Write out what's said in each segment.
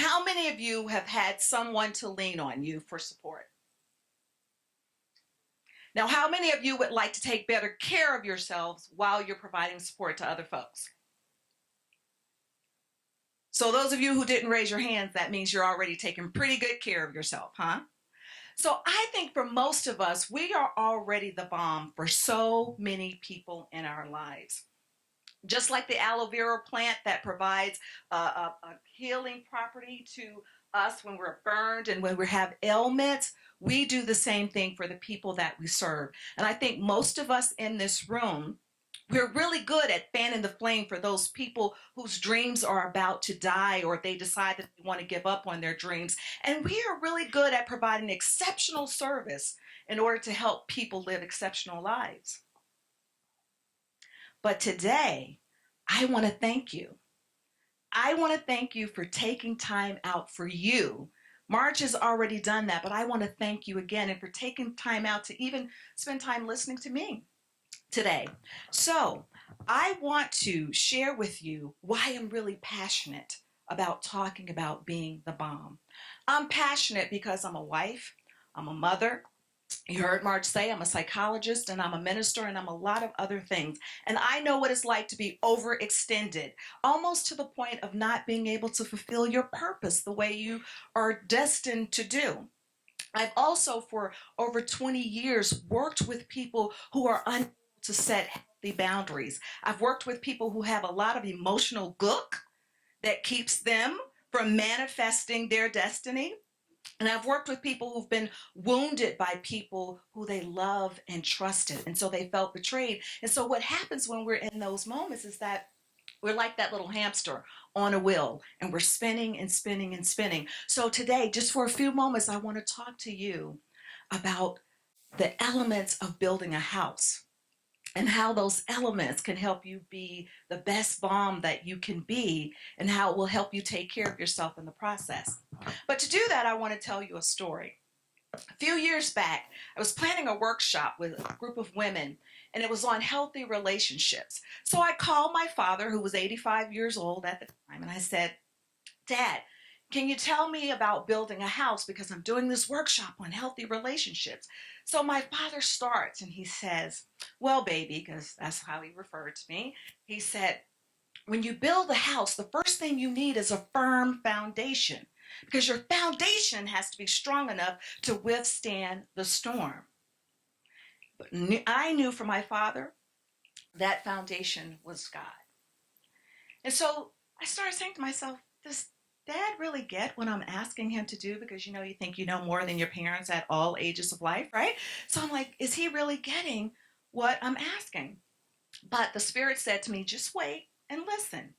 How many of you have had someone to lean on you for support? Now, how many of you would like to take better care of yourselves while you're providing support to other folks? So those of you who didn't raise your hands, that means you're already taking pretty good care of yourself, huh? So I think for most of us, we are already the balm for so many people in our lives. Just like the aloe vera plant that provides a healing property to us when we're burned and when we have ailments, we do the same thing for the people that we serve. And I think most of us in this room, we're really good at fanning the flame for those people whose dreams are about to die or they decide that they want to give up on their dreams. And we are really good at providing exceptional service in order to help people live exceptional lives. But today, I want to thank you. I want to thank you for taking time out for you. March has already done that, but I want to thank you again and for taking time out to even spend time listening to me today. So I want to share with you why I'm really passionate about talking about being the bomb. I'm passionate because I'm a wife, I'm a mother. You heard Marge say I'm a psychologist and I'm a minister and I'm a lot of other things. And I know what it's like to be overextended, almost to the point of not being able to fulfill your purpose the way you are destined to do. I've also, for over 20 years, worked with people who are unable to set healthy boundaries. I've worked with people who have a lot of emotional gook that keeps them from manifesting their destiny. And I've worked with people who've been wounded by people who they love and trusted. And so they felt betrayed. And so what happens when we're in those moments is that we're like that little hamster on a wheel and we're spinning and spinning and spinning. So today, just for a few moments, I want to talk to you about the elements of building a house and how those elements can help you be the best bomb that you can be and how it will help you take care of yourself in the process. But to do that, I want to tell you a story. A few years back, I was planning a workshop with a group of women, and it was on healthy relationships. So I called my father, who was 85 years old at the time, and I said, Dad, can you tell me about building a house because I'm doing this workshop on healthy relationships? So my father starts and he says, well, baby, because that's how he referred to me. He said, when you build a house, the first thing you need is a firm foundation because your foundation has to be strong enough to withstand the storm. But I knew from my father that foundation was God. And so I started saying to myself, does Dad really get what I'm asking him to do? Because, you think you know more than your parents at all ages of life, right? So I'm like, is he really getting what I'm asking? But the Spirit said to me, just wait and listen.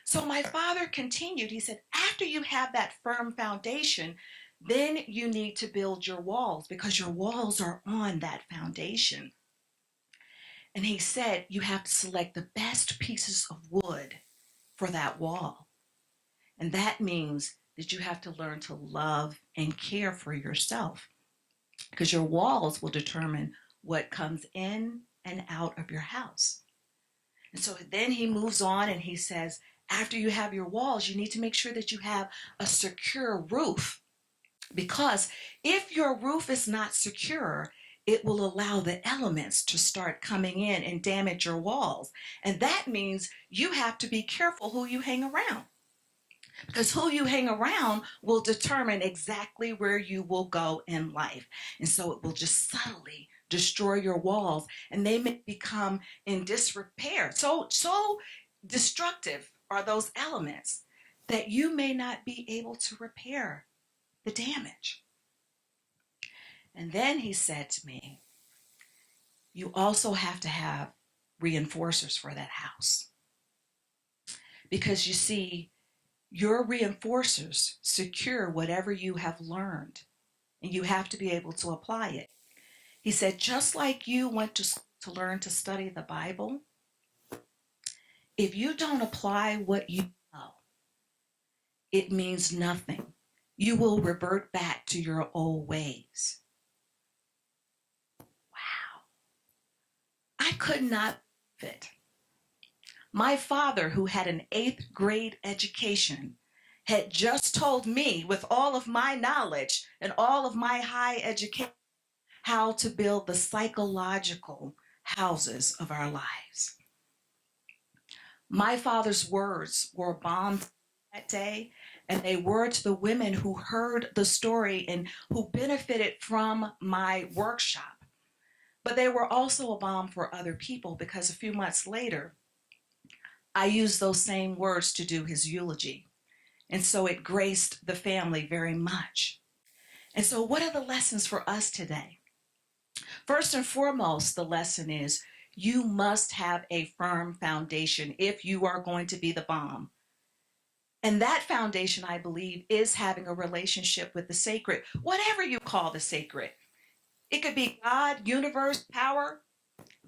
So my father continued. He said, after you have that firm foundation, then you need to build your walls because your walls are on that foundation. And he said, you have to select the best pieces of wood for that wall. And that means that you have to learn to love and care for yourself because your walls will determine what comes in and out of your house. And so then he moves on and he says, after you have your walls, you need to make sure that you have a secure roof because if your roof is not secure, it will allow the elements to start coming in and damage your walls. And that means you have to be careful who you hang around. Because who you hang around will determine exactly where you will go in life. And so it will just subtly destroy your walls and they may become in disrepair. So destructive are those elements that you may not be able to repair the damage. And then he said to me, you also have to have reinforcers for that house. Because you see, your reinforcers secure whatever you have learned, and you have to be able to apply it. He said, just like you went to learn to study the Bible, if you don't apply what you know, it means nothing. You will revert back to your old ways. Wow. I could not believe it. My father, who had an 8th grade education, had just told me, with all of my knowledge and all of my high education, how to build the psychological houses of our lives. My father's words were bombs that day, and they were to the women who heard the story and who benefited from my workshop. But they were also a balm for other people, because a few months later, I used those same words to do his eulogy. And so it graced the family very much. And so, what are the lessons for us today? First and foremost, the lesson is you must have a firm foundation if you are going to be the bomb. And that foundation, I believe, is having a relationship with the sacred, whatever you call the sacred. It could be God, universe, power.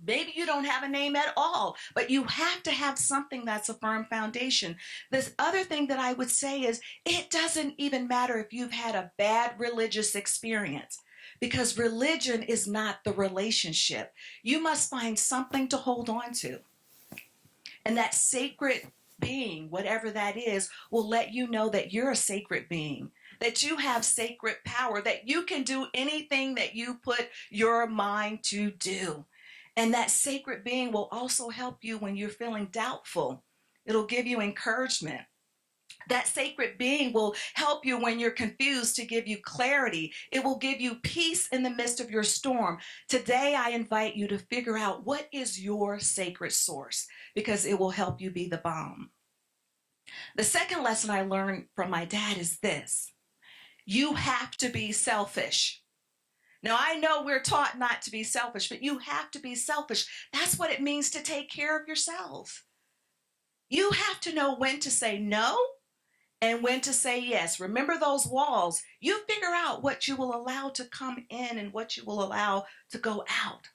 Maybe you don't have a name at all, but you have to have something that's a firm foundation. This other thing that I would say is it doesn't even matter if you've had a bad religious experience, because religion is not the relationship. You must find something to hold on to. And that sacred being, whatever that is, will let you know that you're a sacred being, that you have sacred power, that you can do anything that you put your mind to do. And that sacred being will also help you when you're feeling doubtful. It'll give you encouragement. That sacred being will help you when you're confused, to give you clarity. It will give you peace in the midst of your storm. Today, I invite you to figure out what is your sacred source, because it will help you be the bomb. The second lesson I learned from my dad is this: you have to be selfish. Now, I know we're taught not to be selfish, but you have to be selfish. That's what it means to take care of yourself. You have to know when to say no and when to say yes. Remember those walls. You figure out what you will allow to come in and what you will allow to go out.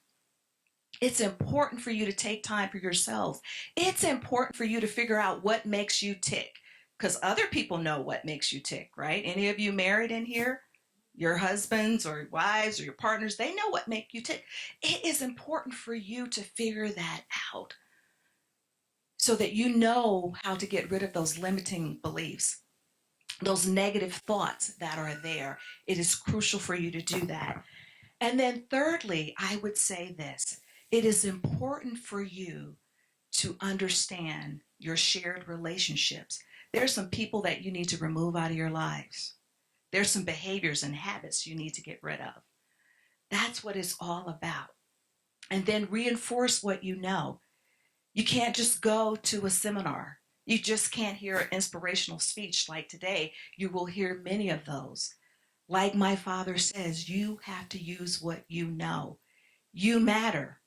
It's important for you to take time for yourselves. It's important for you to figure out what makes you tick, because other people know what makes you tick, right? Any of you married in here? Your husbands or wives or your partners, they know what makes you tick. It is important for you to figure that out so that you know how to get rid of those limiting beliefs, those negative thoughts that are there. It is crucial for you to do that. And then thirdly, I would say this: it is important for you to understand your shared relationships. There's some people that you need to remove out of your lives. There's some behaviors and habits you need to get rid of. That's what it's all about. And then reinforce what you know. You can't just go to a seminar. You just can't hear an inspirational speech like today. You will hear many of those. Like my father says, you have to use what you know. You matter.